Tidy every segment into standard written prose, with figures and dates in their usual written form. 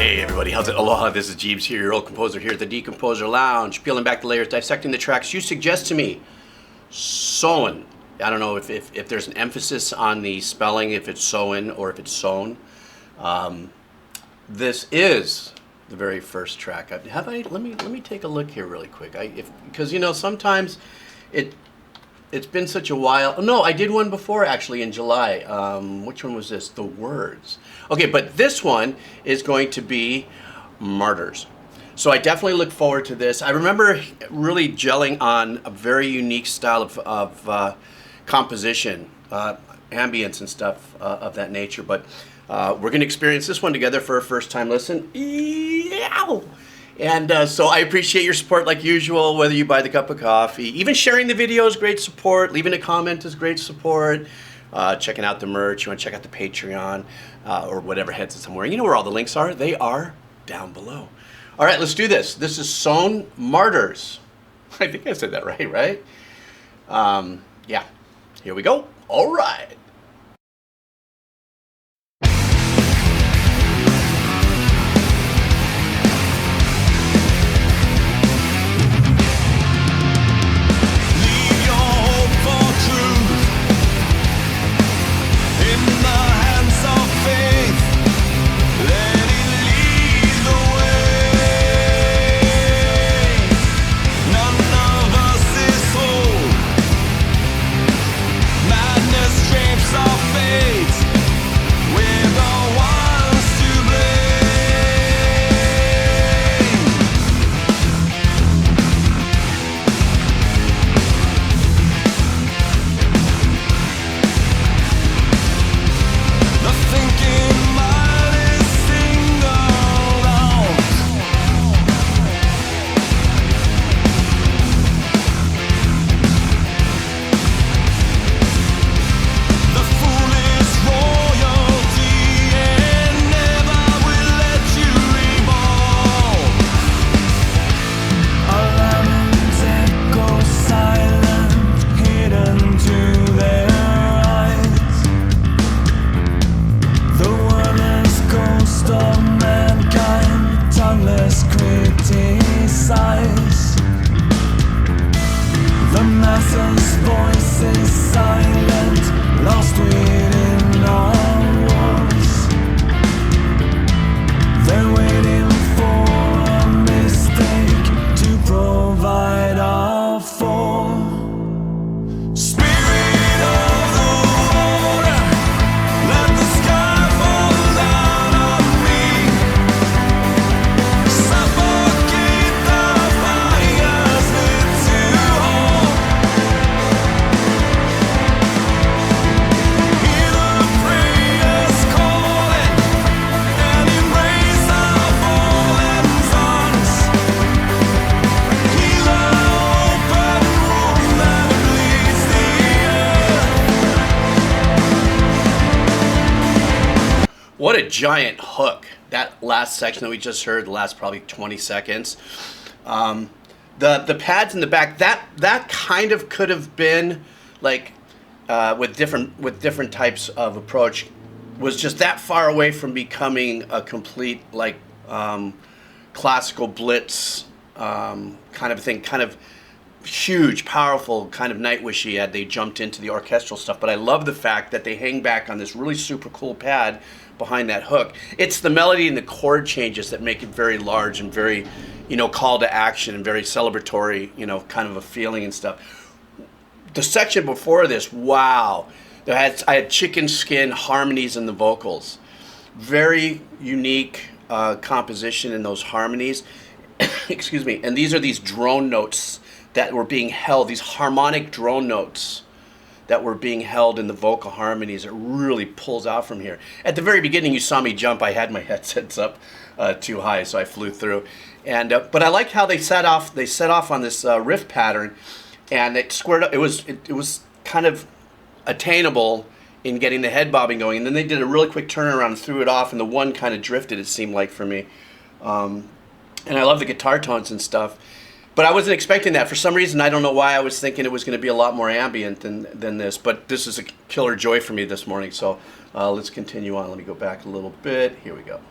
Hey everybody, how's it? Aloha, this is Geebz here, your old composer here at the Decomposer Lounge, peeling back the layers, dissecting the tracks you suggest to me. SOEN. I don't know if there's an emphasis on the spelling, if it's SOEN or if it's SOEN. This is the very first track. Let me take a look here really quick. Because you know sometimes it's been such a while. No, I did one before actually in July. Which one was this? The Words. Okay, but this one is going to be Martyrs. So I definitely look forward to this. I remember really gelling on a very unique style of composition, ambience and stuff of that nature. But we're going to experience this one together for a first time listen. Eow! And so I appreciate your support like usual, whether you buy the cup of coffee. Even sharing the video is great support. Leaving a comment is great support. Checking out the merch. You want to check out the Patreon or whatever headset I'm wearing. You know where all the links are? They are down below. All right, let's do this. This is SOEN Martyrs. I think I said that right? Yeah, here we go. All right. The masses' voices silent, lost within our walls. They're waiting for a mistake to provide a fall. Spirit of the water, let the sky fall down on me. Suffocate the fires lit too hot. Hear the prayers calling and embrace our fallen sons. Heal the open wound that bleeds the earth. What a giant hook. That last section that we just heard, the last probably 20 seconds. The pads in the back, that kind of could have been like with different types of approach, was just that far away from becoming a complete like classical blitz kind of thing, kind of huge, powerful, kind of Nightwishy had they jumped into the orchestral stuff. But I love the fact that they hang back on this really super cool pad behind that hook. It's the melody and the chord changes that make it very large and very, you know, call to action and very celebratory, you know, kind of a feeling and stuff. The section before this, wow. I had chicken skin harmonies in the vocals. Very unique composition in those harmonies. Excuse me. And these are these drone notes that were being held, these harmonic drone notes that were being held in the vocal harmonies. It really pulls out from here. At the very beginning, you saw me jump. I had my headsets up too high, so I flew through. And but I like how they set off. They set off on this riff pattern, and it squared up. It was kind of attainable in getting the head bobbing going. And then they did a really quick turnaround and threw it off, and the one kind of drifted. It seemed like for me. And I love the guitar tones and stuff. But I wasn't expecting that. For some reason, I don't know why I was thinking it was going to be a lot more ambient than this. But this is a killer joy for me this morning. So let's continue on. Let me go back a little bit. Here we go.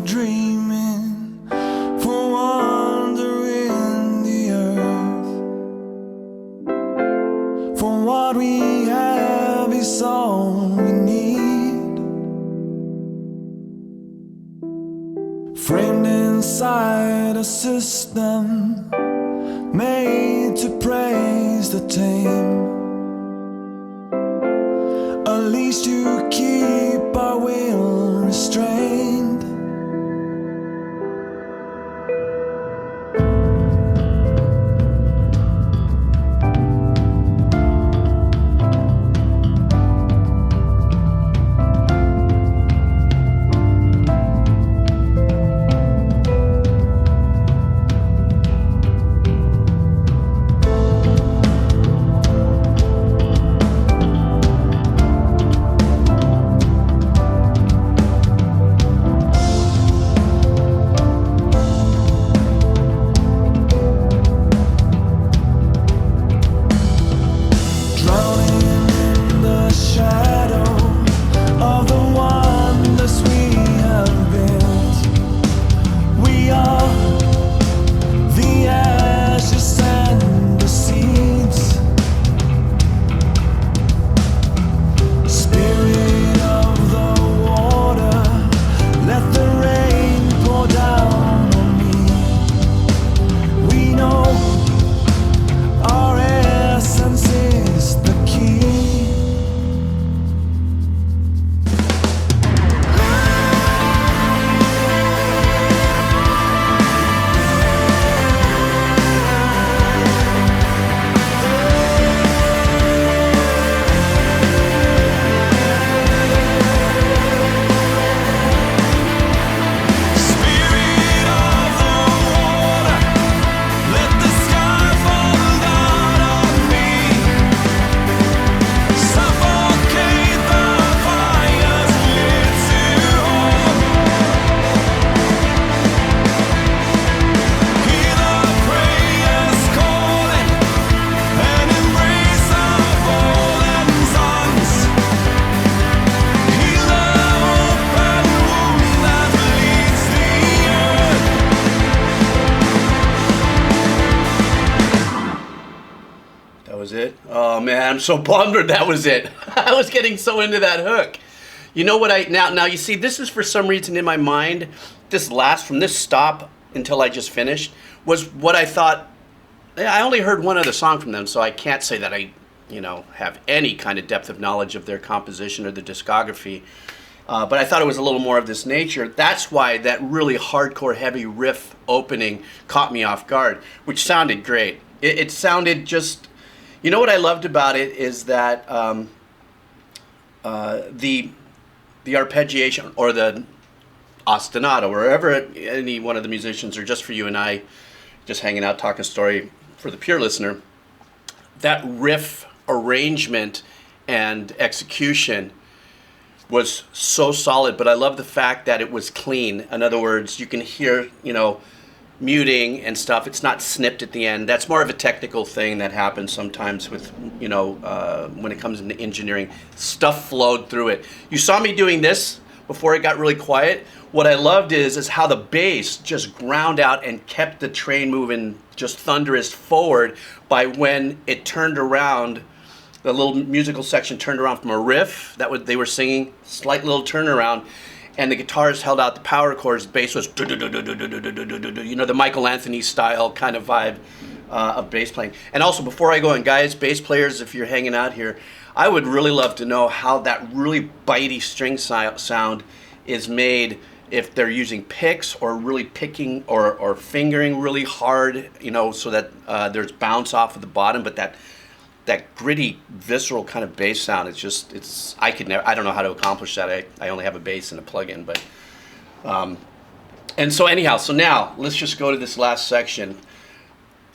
dreaming, for wandering the earth. For what we have is all we need. Framed inside a system made to praise the tame. At least you keep our will restrained. Oh man, I'm so bummed that was it. I was getting so into that hook. You know what now you see, this is for some reason in my mind, this last, from this stop until I just finished, was what I thought. I only heard one other song from them, so I can't say that I, have any kind of depth of knowledge of their composition or their discography. But I thought it was a little more of this nature. That's why that really hardcore heavy riff opening caught me off guard, which sounded great. It sounded just, what I loved about it is that the arpeggiation or the ostinato, wherever any one of the musicians, or just for you and I, just hanging out talking story for the pure listener, that riff arrangement and execution was so solid. But I love the fact that it was clean. In other words, you can hear, muting and stuff. It's not snipped at the end. That's more of a technical thing that happens sometimes with, when it comes into engineering. Stuff flowed through it. You saw me doing this before it got really quiet. What I loved is how the bass just ground out and kept the train moving just thunderous forward by when it turned around. The little musical section turned around from a riff that they were singing, slight little turnaround, and the guitars held out the power chords. The bass was, the Michael Anthony style kind of vibe of bass playing. And also, before I go in, guys, bass players, if you're hanging out here, I would really love to know how that really bitey string sound is made, if they're using picks or really picking or fingering really hard, so that there's bounce off of the bottom, but that gritty, visceral kind of bass sound, I don't know how to accomplish that. I only have a bass and a plug-in, but, and so anyhow, so now let's just go to this last section.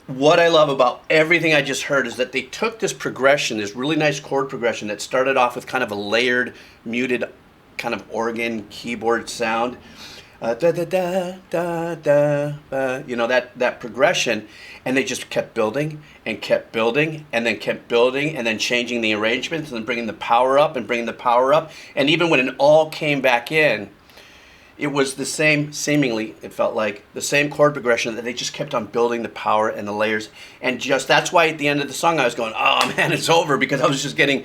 What I love about everything I just heard is that they took this progression, this really nice chord progression that started off with kind of a layered, muted kind of organ keyboard sound, that progression, and they just kept building and kept building and then kept building and then changing the arrangements and then bringing the power up and bringing the power up. And even when it all came back in, it was the same, seemingly, it felt like the same chord progression that they just kept on building the power and the layers. And just, that's why at the end of the song I was going, oh man, it's over, because I was just getting,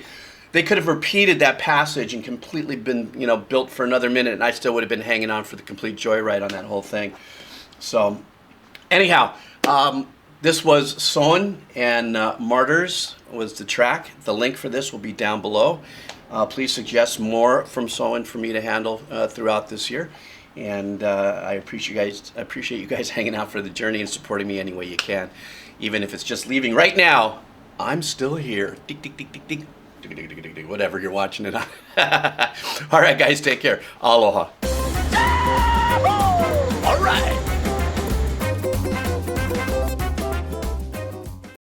they could have repeated that passage and completely been, you know, built for another minute, and I still would have been hanging on for the complete joyride on that whole thing. So, anyhow, this was SOEN, and Martyrs was the track. The link for this will be down below. Please suggest more from SOEN for me to handle throughout this year. And I appreciate you guys hanging out for the journey and supporting me any way you can. Even if it's just leaving right now, I'm still here. Tick, tick, tick, tick, tick. Whatever you're watching it on. All right, guys, take care. Aloha.